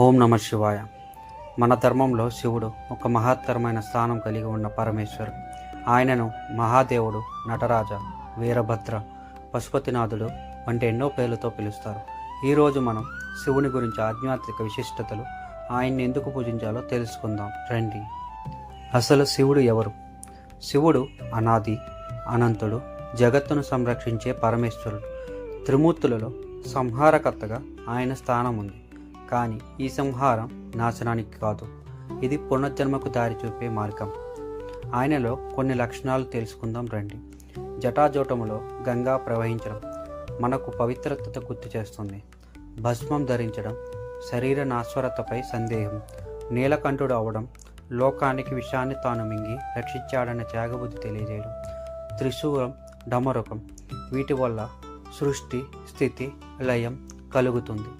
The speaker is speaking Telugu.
ఓం నమ శివాయ. మన ధర్మంలో శివుడు ఒక మహత్తరమైన స్థానం కలిగి ఉన్న పరమేశ్వరుడు. ఆయనను మహాదేవుడు, నటరాజ, వీరభద్ర, పశుపతినాథుడు వంటి ఎన్నో పేర్లతో పిలుస్తారు. ఈరోజు మనం శివుని గురించి ఆధ్యాత్మిక విశిష్టతలు, ఆయన్ని ఎందుకు పూజించాలో తెలుసుకుందాం రండి. అసలు శివుడు ఎవరు? శివుడు అనాది, అనంతుడు, జగత్తును సంరక్షించే పరమేశ్వరుడు. త్రిమూర్తులలో సంహారకర్తగా ఆయన స్థానం ఉంది. కానీ ఈ సంహారం నాశనానికి కాదు, ఇది పునర్జన్మకు దారి చూపే మార్గం. ఆయనలో కొన్ని లక్షణాలు తెలుసుకుందాం రండి. జటాజూటములో గంగా ప్రవహించడం మనకు పవిత్రత గుర్తు చేస్తుంది. భస్మం ధరించడం శరీర నాశ్వరతపై సందేహం. నీలకంఠుడు అవడం లోకానికి విషాన్ని తాను మింగి రక్షించాడన్న త్యాగబుద్ధి తెలియజేయడం. త్రిశూలం, డమరుకం వీటి వల్ల సృష్టి, స్థితి, లయం కలుగుతుంది.